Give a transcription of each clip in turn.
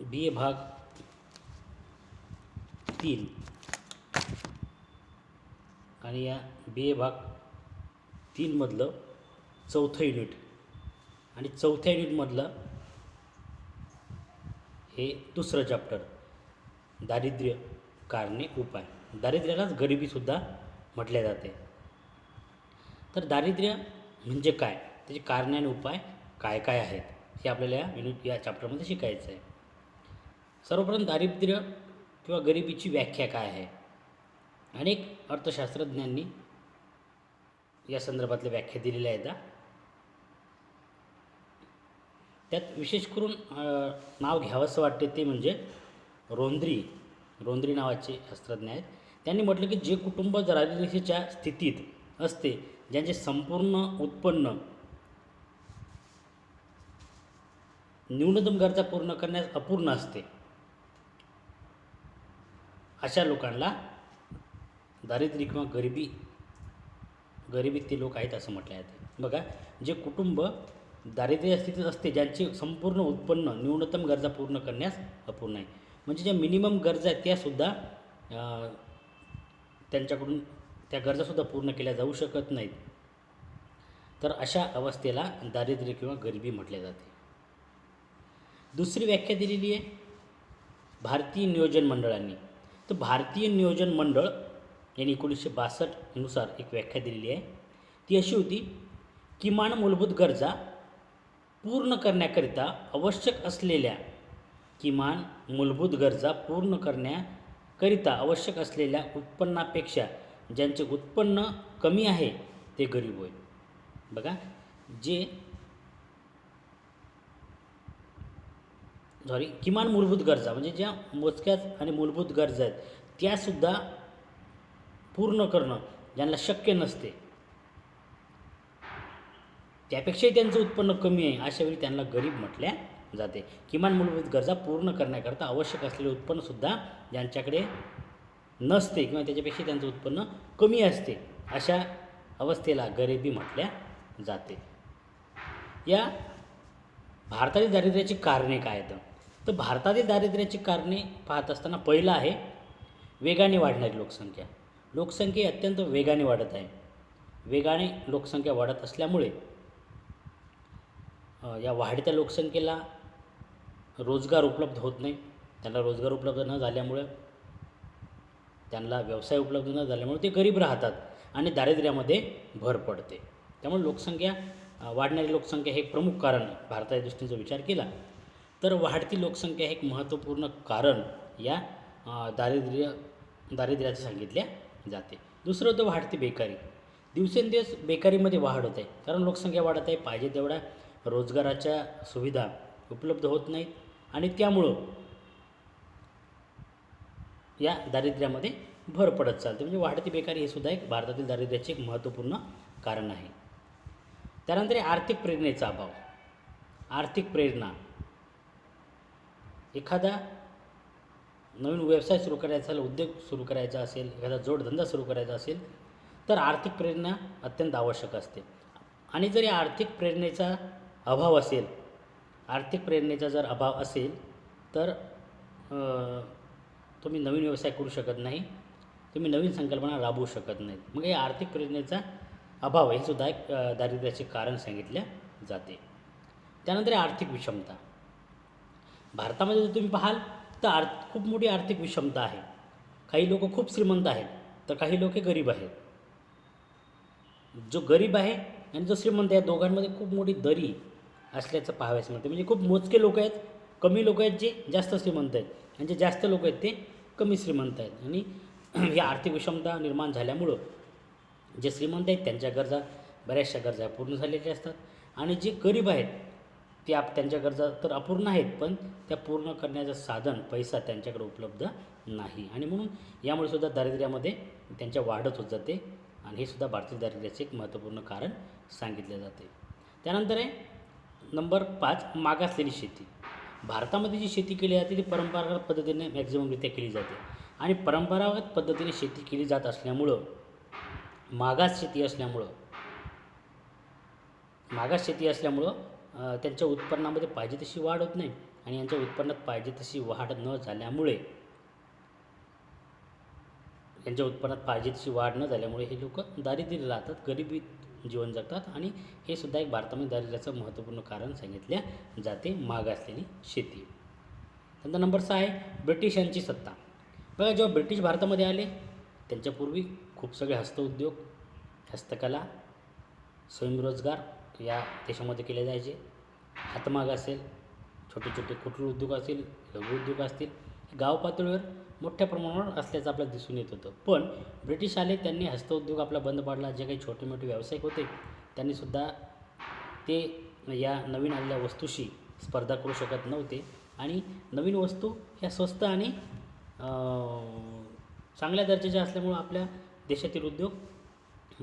बी ए भाग 3 आणि या बी ए भाग 3मधलं चौथं युनिट आणि चौथ्या युनिटमधलं हे दुसरं चॅप्टर, दारिद्र्य कारणे उपाय. दारिद्र्यालाच गरिबीसुद्धा म्हटले जाते. तर दारिद्र्य म्हणजे काय, त्याची कारणे आणि उपाय काय काय आहेत हे आपल्याला या चॅप्टरमध्ये शिकायचं आहे. सर्वप्रथम दारिद्र्य किंवा गरिबीची व्याख्या काय आहे. अनेक अर्थशास्त्रज्ञांनी या संदर्भातल्या व्याख्या दिलेल्या आहेत. त्यात विशेष करून नाव घ्यावंसं वाटते ते म्हणजे रोंद्री नावाचे शास्त्रज्ञ आहेत. त्यांनी म्हटलं की जे कुटुंब दारिद्र्याच्या स्थितीत असते, ज्यांचे संपूर्ण उत्पन्न न्यूनतम गरजा पूर्ण करण्यास अपूर्ण असते, अशा लोकांना दारिद्र्य किंवा गरिबीत ते लोक आहेत असं म्हटलं आहे. बघा, जे कुटुंब दारिद्र्य स्थितीत असते, ज्यांचे संपूर्ण उत्पन्न न्यूनतम गरजा पूर्ण करण्यास अपूर्ण आहे, म्हणजे ज्या मिनिमम गरजा आहेत त्यासुद्धा त्यांच्याकडून त्या गरजासुद्धा पूर्ण केल्या जाऊ शकत नाहीत, तर अशा अवस्थेला दारिद्र्य किंवा गरिबी म्हटले जाते. दुसरी व्याख्या दिलेली आहे भारतीय नियोजन मंडळांनी. तर भारतीय नियोजन मंडळ यांनी 1962 एक व्याख्या दिलेली आहे. ती अशी होती, किमान मूलभूत गरजा पूर्ण करण्याकरिता आवश्यक असलेल्या उत्पन्नापेक्षा ज्यांचे उत्पन्न कमी आहे ते गरीब होय. बघा, किमान मूलभूत गरजा म्हणजे ज्या मोजक्याच आणि मूलभूत गरजा आहेत त्यासुद्धा पूर्ण करणं ज्यांना शक्य नसते, त्यापेक्षाही त्यांचं उत्पन्न कमी आहे, अशावेळी त्यांना गरीब म्हटल्या जाते. किमान मूलभूत गरजा पूर्ण करण्याकरता आवश्यक असलेले उत्पन्नसुद्धा ज्यांच्याकडे नसते किंवा त्याच्यापेक्षा त्यांचं उत्पन्न कमी असते, अशा अवस्थेला गरिबी म्हटल्या जाते. या भारतातील दारिद्र्याची कारणे काय आहेत. तर भारतातील दारिद्र्याची कारणे पाहत असताना पहिलं आहे वेगाने वाढणारी लोकसंख्या. लोकसंख्या अत्यंत वेगाने वाढत आहे. वेगाने लोकसंख्या वाढत असल्यामुळे या वाढत्या लोकसंख्येला रोजगार उपलब्ध होत नाही. त्यांना रोजगार उपलब्ध न झाल्यामुळे, त्यांना व्यवसाय उपलब्ध न झाल्यामुळे ते गरीब राहतात आणि दारिद्र्यामध्ये भर पडते. त्यामुळे वाढणारी लोकसंख्या हे एक प्रमुख कारण भारताच्या दृष्टीने जर विचार केला तर वाढती लोकसंख्या हे एक महत्त्वपूर्ण कारण या दारिद्र्याचं सांगितल्या जाते. दुसरं होतं वाढती बेकारी. दिवसेंदिवस बेकारीमध्ये वाढ होत आहे, कारण लोकसंख्या वाढत आहे, पाहिजे तेवढ्या रोजगाराच्या सुविधा उपलब्ध होत नाहीत आणि त्यामुळं या दारिद्र्यामध्ये भर पडत चालते. म्हणजे वाढती बेकारी हे सुद्धा एक भारतातील दारिद्र्याचे एक महत्त्वपूर्ण कारण आहे. त्यानंतर आर्थिक प्रेरणेचा अभाव. आर्थिक प्रेरणा, एखादा नवीन व्यवसाय सुरू करायचा असेल, उद्योग सुरू करायचा असेल, एखादा जोडधंदा सुरू करायचा असेल तर आर्थिक प्रेरणा अत्यंत आवश्यक असते. आणि जर या आर्थिक प्रेरणेचा जर अभाव असेल तर तुम्ही नवीन व्यवसाय करू शकत नाही, तुम्ही नवीन संकल्पना राबवू शकत नाहीत. मग या आर्थिक प्रेरणेचा अभाव हे सुद्धा एक दारिद्र्याचे कारण सांगितले जाते. त्यानंतर आर्थिक विषमता. भारतामध्ये जर तुम्ही पाहाल तर खूप मोठी आर्थिक विषमता आहे. काही लोक खूप श्रीमंत आहेत तर काही लोक गरीब आहेत. जो गरीब आहे आणि जो श्रीमंत आहे, दोघांमध्ये खूप मोठी दरी असल्याचं पाहावयास मिळते. म्हणजे खूप मोजके लोक आहेत, कमी लोक आहेत जे जास्त श्रीमंत आहेत, आणि जे जास्त लोक आहेत ते कमी श्रीमंत आहेत. आणि ही आर्थिक विषमता निर्माण झाल्यामुळं जे श्रीमंत आहेत त्यांच्या बऱ्याचशा गरजा पूर्ण झालेल्या असतात, आणि जे गरीब आहेत त्यांच्या गरजा तर अपूर्ण आहेत, पण त्या पूर्ण करण्याचं साधन, पैसा त्यांच्याकडे उपलब्ध नाही. आणि म्हणून यामुळे सुद्धा दारिद्र्यामध्ये त्यांच्या वाढत होत जाते, आणि हे सुद्धा भारतीय दारिद्र्याचे एक महत्त्वपूर्ण कारण सांगितले जाते. त्यानंतर आहे नंबर 5, मागासलेली शेती. भारतामध्ये जी शेती केली जाते ती परंपरागत पद्धतीने मॅक्झिममरित्या केली जाते, आणि परंपरागत पद्धतीने शेती केली जात असल्यामुळं मागास शेती असल्यामुळं त्यांच्या उत्पन्नामध्ये पाहिजे तशी वाढ होत नाही, आणि यांच्या उत्पन्नात पाहिजे तशी वाढ न झाल्यामुळे हे लोक दारिद्र्य राहतात, गरिबीत जीवन जगतात आणि हे सुद्धा एक भारतामध्ये दारिद्र्याचं महत्त्वपूर्ण कारण सांगितल्या जाते, मागासलेली शेती. त्यानंतर नंबर 6 आहे ब्रिटिशांची सत्ता. बघा, जेव्हा ब्रिटिश भारतामध्ये आले त्यांच्यापूर्वी खूप सगळे हस्तउद्योग, हस्तकला, स्वयंरोजगार या देशामध्ये केले जायचे. हातमाग असेल, छोटे छोटे कुटीर उद्योग असतील, लघु उद्योग असतील, गाव पातळीवर मोठ्या प्रमाणावर असल्याचं आपल्याला दिसून येत होतं. पण ब्रिटिश आले, त्यांनी हस्तउद्योग आपला बंद पाडला. जे काही छोटे मोठे व्यावसायिक होते त्यांनीसुद्धा ते या नवीन आलेल्या वस्तूशी स्पर्धा करू शकत नव्हते आणि नवीन वस्तू ह्या स्वस्त आणि चांगल्या दर्जाच्या असल्यामुळं आपल्या देशातील उद्योग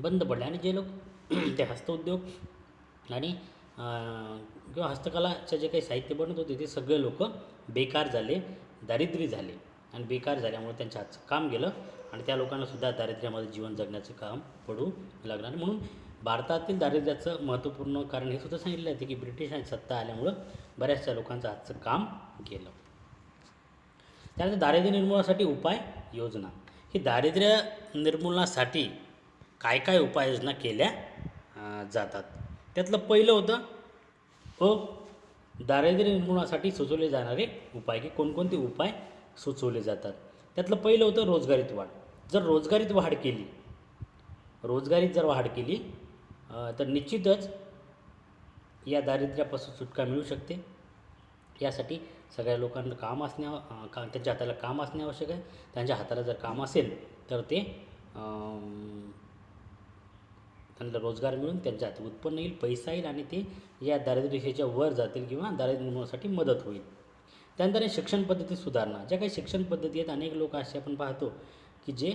बंद पडले आणि जे लोक ते हस्तउद्योग आणि किंवा हस्तकलाचे जे काही साहित्य बनत होते ते सगळे लोक बेकार झाले, दारिद्र्य झाले आणि बेकार झाल्यामुळे त्यांच्या हातचं काम गेलं आणि त्या लोकांनासुद्धा दारिद्र्यामध्ये जीवन जगण्याचं काम पडू लागलं. आणि म्हणून भारतातील दारिद्र्याचं महत्त्वपूर्ण कारण हे सुद्धा सांगितलं जाते की ब्रिटिशांची सत्ता आल्यामुळं बऱ्याचशा लोकांचं हातचं काम गेलं. त्यानंतर दारिद्र्य निर्मूलनासाठी उपाय योजना. ही दारिद्र्य निर्मूलनासाठी काय काय उपाययोजना केल्या जातात. त्यातलं पहिलं होतं दारिद्र्य निर्मूलनासाठी सुचवले जाणारे उपाय, की कोणकोणते उपाय सुचवले जातात. त्यातलं पहिलं होतं रोजगारीत वाढ. जर रोजगारीत वाढ केली तर निश्चितच या दारिद्र्यापासून सुटका मिळू शकते. यासाठी सगळ्या लोकांना त्यांच्या हाताला काम असणे आवश्यक आहे. त्यांच्या हाताला जर काम असेल तर ते त्यांना रोजगार मिळून त्यांच्या हाती उत्पन्न येईल, पैसा येईल आणि ते या दारिद्र्य रेषेच्या वर जातील किंवा दारिद्र्य निर्मूलनासाठी मदत होईल. त्यानंतर शिक्षण पद्धती सुधारणा. ज्या काही शिक्षण पद्धती आहेत, अनेक लोक असे आपण पाहतो की जे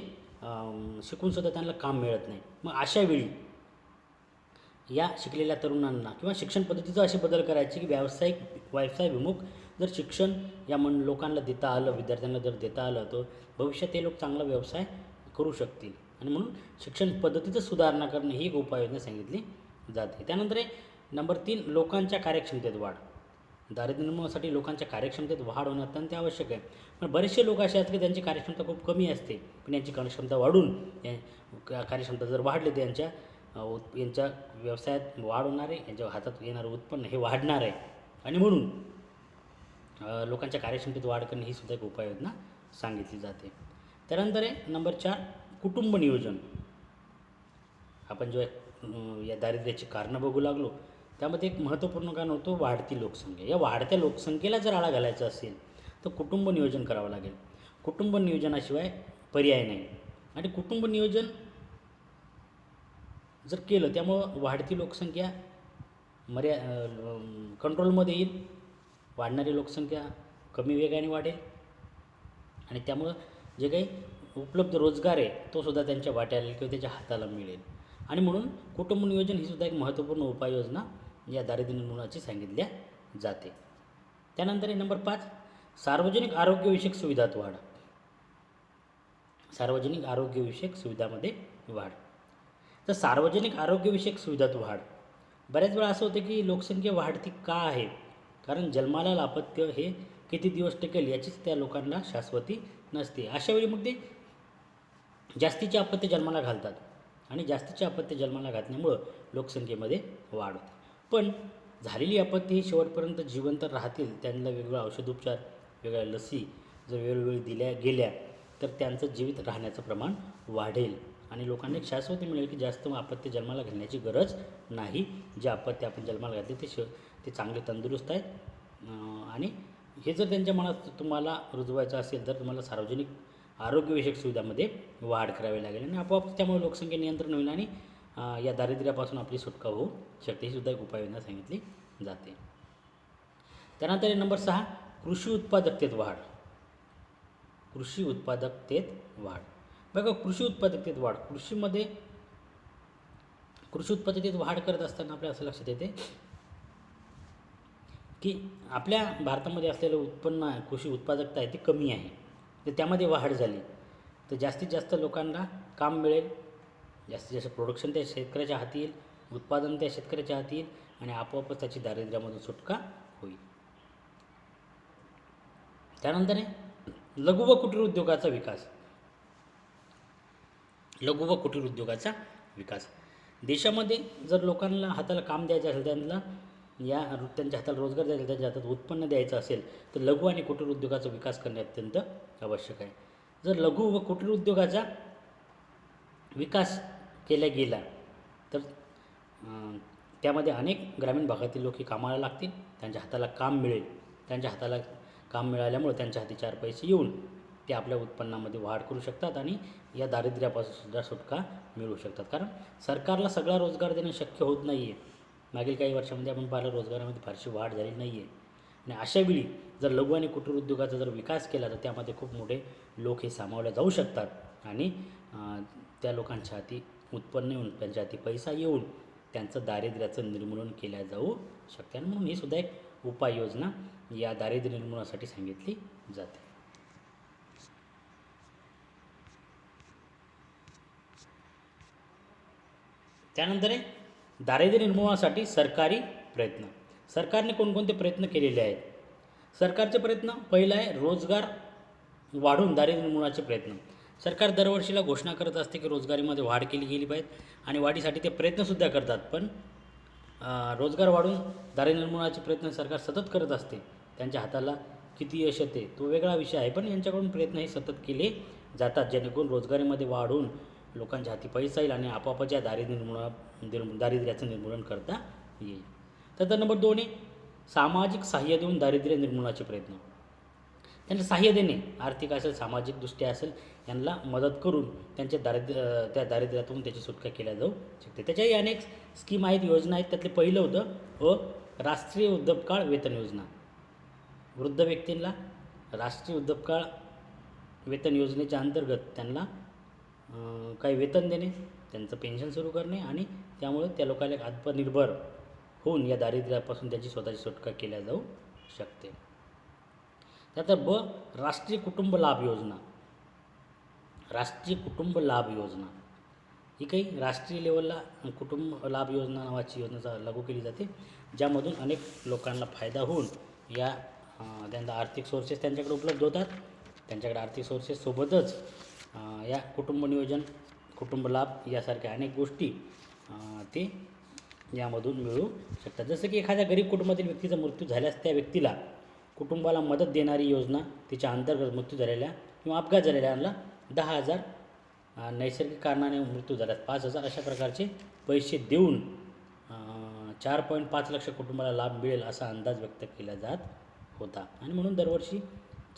शिकूनसुद्धा त्यांना काम मिळत नाही. मग अशा वेळी या शिकलेल्या तरुणांना किंवा शिक्षण पद्धतीचं असे बदल करायचे की व्यवसायविमुख जर शिक्षण या लोकांना देता आलं, विद्यार्थ्यांना जर देता आलं तर भविष्यात ते लोक चांगला व्यवसाय करू शकतील. आणि म्हणून शिक्षण पद्धतीचं सुधारणा करणे ही एक उपाययोजना सांगितली जाते. त्यानंतर नंबर 3 लोकांच्या कार्यक्षमतेत वाढ. दारिद्र्य निर्मूलनासाठी लोकांच्या कार्यक्षमतेत वाढ होणं अत्यंत आवश्यक आहे. पण बरेचसे लोक असे असतात की त्यांची कार्यक्षमता खूप कमी असते, पण यांची कार्यक्षमता वाढून कार्यक्षमता जर वाढली तर यांच्या व्यवसायात वाढ होणार आहे, यांच्या हातात येणारं उत्पन्न हे वाढणार आहे. आणि म्हणून लोकांच्या कार्यक्षमतेत वाढ करणे ही सुद्धा एक उपाययोजना सांगितली जाते. त्यानंतर नंबर 4 कुटुंब नियोजन. आपण जेव्हा या दारिद्र्याची कारणं बघू लागलो त्यामध्ये एक महत्त्वपूर्ण कारण होतं वाढती लोकसंख्या. या वाढत्या लोकसंख्येला जर आळा घालायचा असेल तर कुटुंब नियोजन करावं लागेल. कुटुंब नियोजनाशिवाय पर्याय नाही. आणि कुटुंब नियोजन जर केलं त्यामुळं वाढती लोकसंख्या कंट्रोलमध्ये येईल, वाढणारी लोकसंख्या कमी वेगाने वाढेल आणि त्यामुळं जे काही उपलब्ध रोजगार आहे तो सुद्धा त्यांच्या वाट्याला किंवा त्याच्या हाताला मिळेल. आणि म्हणून कुटुंब नियोजन ही सुद्धा एक महत्त्वपूर्ण उपाययोजना या दारिद्र्य निर्मूलनाची सांगितल्या जाते. त्यानंतर नंबर 5 सार्वजनिक आरोग्यविषयक सुविधात वाढ. सार्वजनिक आरोग्यविषयक सुविधामध्ये वाढ. तर सार्वजनिक आरोग्यविषयक सुविधात वाढ. बऱ्याच वेळा असं होतं की लोकसंख्या वाढती का आहे, कारण जन्माला अपत्य हे किती दिवस टिकेल याचीच त्या लोकांना शाश्वती नसते. अशा वेळी मग ते जास्तीचे अपत्य जन्माला घालतात आणि जास्तीचे अपत्य जन्माला घातल्यामुळं लोकसंख्येमध्ये वाढ होते. पण झालेली अपत्य ही शेवटपर्यंत जिवंत राहतील, त्यांना वेगवेगळ्या औषधोपचार, वेगळ्या लसी जर वेळोवेळी दिल्या गेल्या तर त्यांचं जीवित राहण्याचं प्रमाण वाढेल आणि लोकांना एक शाश्वती मिळेल की जास्त अपत्य जन्माला घालण्याची गरज नाही. जे अपत्य आपण जन्माला घातले ते चांगले तंदुरुस्त आहेत. आणि हे जर त्यांच्या मनात तुम्हाला रुजवायचं असेल तर तुम्हाला सार्वजनिक आरोग्यविषयक सुविधामध्ये वाढ करावी लागेल आणि आपोआप त्यामुळे लोकसंख्या नियंत्रण होईल आणि या दारिद्र्यापासून आपली सुटका होऊ शकते. ही सुद्धा एक उपाययोजना सांगितली जाते. त्यानंतर नंबर 6 कृषी उत्पादकतेत वाढ. कृषी उत्पादकतेत वाढ. बघा, कृषी उत्पादकतेत वाढ. कृषी उत्पादकतेत वाढ करत असताना आपल्या असं लक्षात येते की आपल्या भारतामध्ये असलेलं उत्पन्न कृषी उत्पादकता आहे ती कमी आहे. तर त्यामध्ये वाढ झाली तर जास्तीत जास्त लोकांना काम मिळेल, जास्तीत जास्त प्रोडक्शन त्या शेतकऱ्याच्या हाती येईल, उत्पादन त्या शेतकऱ्याच्या हाती येईल आणि आपोआपच त्याची दारिद्र्यामधून सुटका होईल. त्यानंतर आहे लघु व कुटीर उद्योगाचा विकास. लघु व कुटीर उद्योगाचा विकास. देशामध्ये जर लोकांना हाताला काम द्यायचं असेल, त्यांना त्यांच्या हाताला रोजगार द्यायचा, त्यांच्या हातात उत्पन्न द्यायचं असेल, तर लघु आणि कुटीर उद्योगाचा विकास करणे अत्यंत आवश्यक आहे. जर लघु व कुटीर उद्योगाचा विकास केला गेला तर त्यामध्ये अनेक ग्रामीण भागातील लोक हे कामाला लागतील, त्यांच्या हाताला काम मिळेल. त्यांच्या हाताला काम मिळाल्यामुळे त्यांच्या हाती 4 पैसे येऊन ते आपल्या उत्पन्नामध्ये वाढ करू शकतात आणि या दारिद्र्यापासून सुद्धा सुटका मिळवू शकतात. कारण सरकारला सगळा रोजगार देणं शक्य होत नाही आहे. मागील काही वर्षामध्ये आपण पाहिलं रोजगारामध्ये फारशी वाढ झाली नाही आहे. आणि अशावेळी जर लघु आणि कुटीर उद्योगाचा जर विकास केला तर त्यामध्ये खूप मोठे लोक हे सामावले जाऊ शकतात आणि त्या लोकांच्या हाती उत्पन्न येऊन, त्यांच्या हाती पैसा येऊन त्यांचं दारिद्र्याचं निर्मूलन केलं जाऊ शकते. आणि म्हणून ही सुद्धा एक उपाययोजना या दारिद्र्य निर्मूलनासाठी सांगितली जाते. त्यानंतर आहे दारिद्र्य निर्मूलनासाठी सरकारी प्रयत्न. सरकारने कोणकोणते प्रयत्न केलेले आहेत? सरकारचे प्रयत्न पहिला आहे रोजगार वाढून दारिद्र्य निर्मूलनाचे प्रयत्न. सरकार दरवर्षीला घोषणा करत असते की रोजगारीमध्ये वाढ केली गेली पाहिजे आणि वाढीसाठी ते प्रयत्नसुद्धा करतात. पण रोजगार वाढून दारिद्र्य निर्मूलनाचे प्रयत्न सरकार सतत करत असते. त्यांच्या हाताला किती यश येते तो वेगळा विषय आहे, पण यांच्याकडून प्रयत्न हे सतत केले जातात जेणेकरून रोजगारीमध्ये वाढून लोकांच्या हाती पैसा येईल आणि आपोआपच्या दारिद्र्याचं निर्मूलन करता येईल. तर नंबर 2 आहे सामाजिक सहाय्य देऊन दारिद्र्य निर्मूलनाचे प्रयत्न. त्यांना सहाय्य देणे, आर्थिक असेल, सामाजिकदृष्ट्या असेल, यांना मदत करून त्यांच्या त्या दारिद्र्यातून त्याची सुटका केल्या जाऊ शकते. त्याच्याही अनेक स्कीम आहेत, योजना आहेत. त्यातले पहिलं होतं राष्ट्रीय वृद्धापकाळ वेतन योजना. वृद्ध व्यक्तींना राष्ट्रीय वृद्धापकाळ वेतन योजनेच्या अंतर्गत त्यांना काही वेतन देणे, त्यांचं पेन्शन सुरू करणे आणि त्यामुळे त्या लोकांना एक आत्मनिर्भर होऊन या दारिद्र्यापासून त्याची स्वतःची सुटका केल्या जाऊ शकते. त्यानंतर राष्ट्रीय कुटुंब लाभ योजना. राष्ट्रीय कुटुंब लाभ योजना ही काही राष्ट्रीय लेवलला कुटुंब लाभ योजना नावाची योजना लागू केली जाते, ज्यामधून अनेक लोकांना फायदा होऊन या त्यांना आर्थिक सोर्सेस त्यांच्याकडे उपलब्ध होतात. त्यांच्याकडे आर्थिक सोर्सेससोबतच या कुटुंब नियोजन, कुटुंब लाभ यासारख्या अनेक गोष्टी ते यामधून मिळू शकतात. जसं की एखाद्या गरीब कुटुंबातील व्यक्तीचा मृत्यू झाल्यास त्या व्यक्तीला कुटुंबाला मदत देणारी योजना, तिच्या अंतर्गत मृत्यू झालेल्या किंवा अपघात झालेल्यांना 10,000, नैसर्गिक कारणाने मृत्यू झाल्यास 5,000 अशा प्रकारचे पैसे देऊन 4.5 लाख कुटुंबाला लाभ मिळेल असा अंदाज व्यक्त केला जात होता. आणि म्हणून दरवर्षी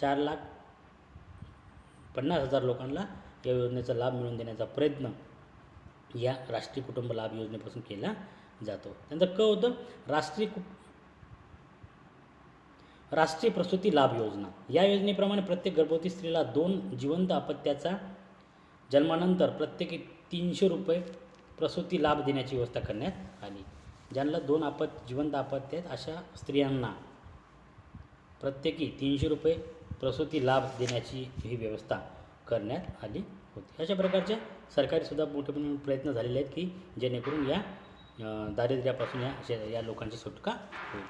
4,50,000 लोकांना या योजनेचा लाभ मिळवून देण्याचा प्रयत्न या राष्ट्रीय कुटुंब लाभ योजनेपासून केला जातो. त्यानंतर होतं राष्ट्रीय प्रसूती लाभ योजना. या योजनेप्रमाणे प्रत्येक गर्भवती स्त्रीला 2 जिवंत अपत्याचा जन्मानंतर प्रत्येकी 300 रुपये प्रसूती लाभ देण्याची व्यवस्था करण्यात आली. ज्यांना 2 जिवंत अपत्य आहेत अशा स्त्रियांना प्रत्येकी 300 रुपये प्रसूती लाभ देण्याची ही व्यवस्था करण्यात आली होती. अशा प्रकारच्या सरकारीसुद्धा मोठे प्रयत्न झालेले आहेत की जेणेकरून या दारिद्र्यापासून या लोकांची सुटका होईल.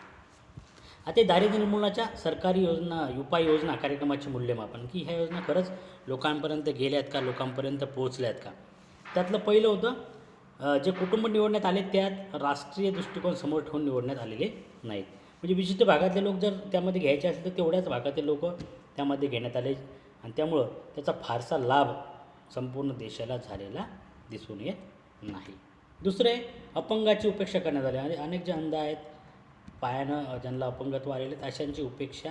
आता दारिद्र्य निर्मूलनाच्या सरकारी उपाययोजना कार्यक्रमाचे मूल्यमापन, की ह्या योजना खरंच लोकांपर्यंत गेल्यात का, लोकांपर्यंत पोहोचल्यात का. त्यातलं पहिलं होतं जे कुटुंब निवडण्यात आले त्यात राष्ट्रीय दृष्टिकोन समोर ठेवून निवडण्यात आलेले नाहीत. म्हणजे विशिष्ट भागातले लोक जर त्यामध्ये घ्यायचे असेल तर तेवढ्याच भागातले लोक त्यामध्ये घेण्यात आले आणि त्यामुळं त्याचा फारसा लाभ संपूर्ण देशाला झालेला दिसून येत नाही. दुसरे अपंगाची उपेक्षा करण्यात आली. आणि अनेक जे अंध आहेत, पायानं ज्यांना अपंगत्व आलेले आहेत अशांची उपेक्षा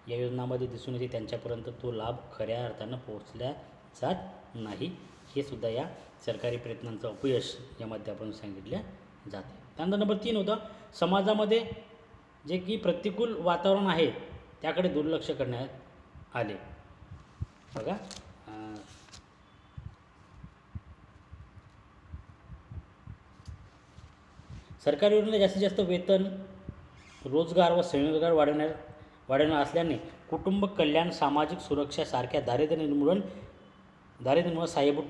या योजनामध्ये दिसून येते. त्यांच्यापर्यंत तो लाभ खऱ्या अर्थानं पोहोचल्या जात नाही. हे सुद्धा या सरकारी प्रयत्नांचं अपयश यामध्ये आपण सांगितले जाते. त्यानंतर नंबर 3 होतं समाजामध्ये जे की प्रतिकूल वातावरण आहे त्याकडे दुर्लक्ष करण्यात आले. बघा सरकारी योजना जास्तीत जास्त वेतन, रोजगार व स्वयंरोजगार वाढवणार असल्याने कुटुंब कल्याण, सामाजिक सुरक्षा सारख्या दारिद्र्य निर्मूलन सहाय्यभूत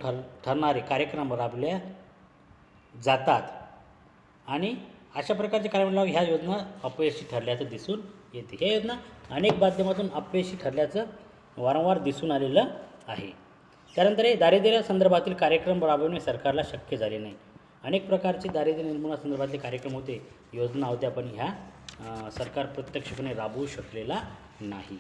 ठरणारे कार्यक्रम राबवल्या जातात आणि अशा प्रकारचे कार्यक्रम ह्या योजना अपयशी ठरल्याचं दिसून येते. हे योजना अनेक माध्यमातून अपयशी ठरल्याचं वारंवार दिसून आलेलं आहे. त्यानंतर हे दारिद्र्य संदर्भातील कार्यक्रम राबवणे सरकारला शक्य झाले नाही. अनेक प्रकारचे दारिद्र्य निर्मूलनासंदर्भातले कार्यक्रम होते, योजना होत्या, पण ह्या सरकार प्रत्यक्षपणे राबवू शकलेला नाही.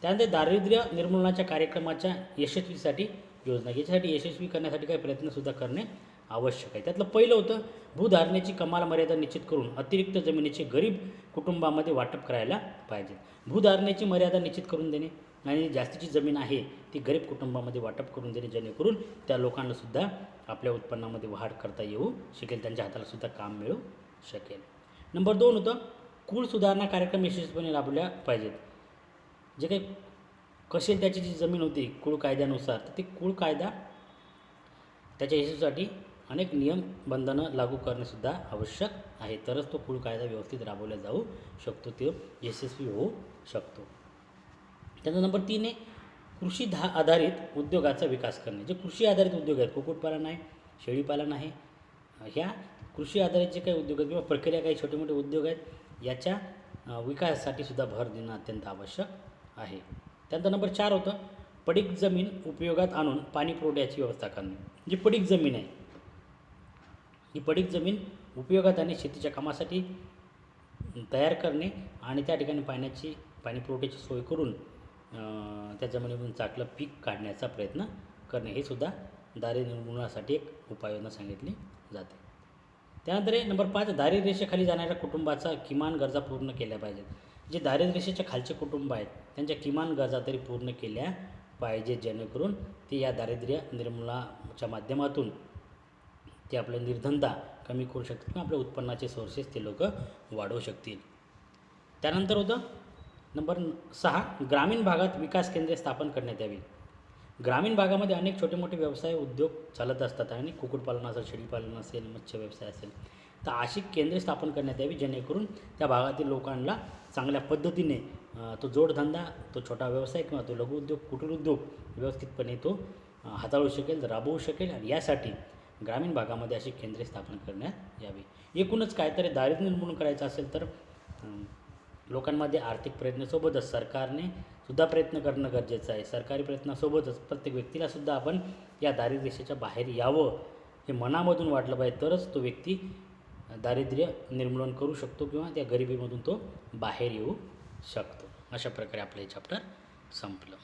त्यानंतर दारिद्र्य निर्मूलनाच्या कार्यक्रमाच्या यशस्वीसाठी योजना, याच्यासाठी यशस्वी करण्यासाठी काही प्रयत्नसुद्धा करणे आवश्यक आहे. त्यातलं पहिलं होतं भूधारणेची कमाल मर्यादा निश्चित करून अतिरिक्त जमिनीचे गरीब कुटुंबामध्ये वाटप करायला पाहिजे. भूधारणेची मर्यादा निश्चित करून देणे आणि जास्तीची जमीन आहे ती गरीब कुटुंबामध्ये वाटप करून देणे, जेणेकरून त्या लोकांनासुद्धा आपल्या उत्पन्नामध्ये वाढ करता येऊ शकेल, त्यांच्या हातालासुद्धा काम मिळू शकेल. नंबर 2 होतं कुळ सुधारणा कार्यक्रम यशस्वीपणे राबवल्या पाहिजेत. जे काही कसेल त्याची जी जमीन होती कुळ कायद्यानुसार, तर ते कुळ कायदा त्याच्या यशस्वीसाठी अनेक नियम बंधनं लागू करणेसुद्धा आवश्यक आहे, तरच तो कुळ कायदा व्यवस्थित राबवला जाऊ शकतो, तो यशस्वी होऊ शकतो. त्यानंतर नंबर 3 आहे कृषी आधारित उद्योगाचा विकास करणे. जे कृषी आधारित उद्योग आहेत, कुक्कुटपालन आहे, शेळीपालन आहे, ह्या कृषी आधारित जे काही उद्योग आहेत किंवा प्रक्रिया काही छोटे मोठे उद्योग आहेत, याच्या विकासासाठी सुद्धा भर देणं अत्यंत आवश्यक आहे. त्यानंतर नंबर 4 होतं पडीक जमीन उपयोगात आणून पाणी पुरवठ्याची व्यवस्था करणे. जी पडीक जमीन आहे, ही पडीक जमीन उपयोगात आणि शेतीच्या कामासाठी तयार करणे आणि त्या ठिकाणी पाणी पुरवठ्याची सोय करून त्या जमिनीमधून चांगलं पीक काढण्याचा प्रयत्न करणे, हे सुद्धा दारिद्र्य निर्मूलनासाठी एक उपाययोजना सांगितली जाते. त्यानंतर नंबर 5 दारिद्र्य रेषेखाली जाणाऱ्या कुटुंबाचा किमान गरजा पूर्ण केल्या पाहिजेत. जे दारिद्र्य रेषेच्या खालचे कुटुंब आहेत त्यांच्या किमान गरजा तरी पूर्ण केल्या पाहिजेत, जेणेकरून ते या दारिद्र्य निर्मूलनाच्या माध्यमातून ते आपलं निर्धनता कमी करू शकतील किंवा आपल्या उत्पन्नाचे सोर्सेस ते लोक वाढवू शकतील. त्यानंतर होतं नंबर 6 ग्रामीण भागात विकास केंद्रे स्थापन करण्यात यावी. ग्रामीण भागामध्ये अनेक छोटे मोठे व्यवसाय उद्योग चालत असतात आणि कुक्कुटपालन असेल, शेळीपालन असेल, मत्स्य व्यवसाय असेल, तर अशी केंद्रे स्थापन करण्यात यावी, जेणेकरून त्या भागातील लोकांना चांगल्या पद्धतीने तो जोडधंदा, तो छोटा व्यवसाय किंवा तो लघु उद्योग, कुटीर उद्योग व्यवस्थितपणे तो हाताळू शकेल, राबवू शकेल. आणि यासाठी ग्रामीण भागामध्ये अशी केंद्रे स्थापन करण्यात यावी. एकूणच काय तर दारिद्र्य निर्मूलन करायचं असेल तर लोकांमध्ये आर्थिक प्रयत्नासोबतच सरकारने सुद्धा प्रयत्न करणं गरजेचं आहे. सरकारी प्रयत्नासोबतच प्रत्येक व्यक्तीलासुद्धा आपण या दारिद्र्य रेषेच्या बाहेर यावं हे मनामधून वाटलं पाहिजे, तरच तो व्यक्ती दारिद्र्य निर्मूलन करू शकतो किंवा त्या गरिबीमधून तो बाहेर येऊ शकतो. अशा प्रकारे आपलं हे चॅप्टर संपलं.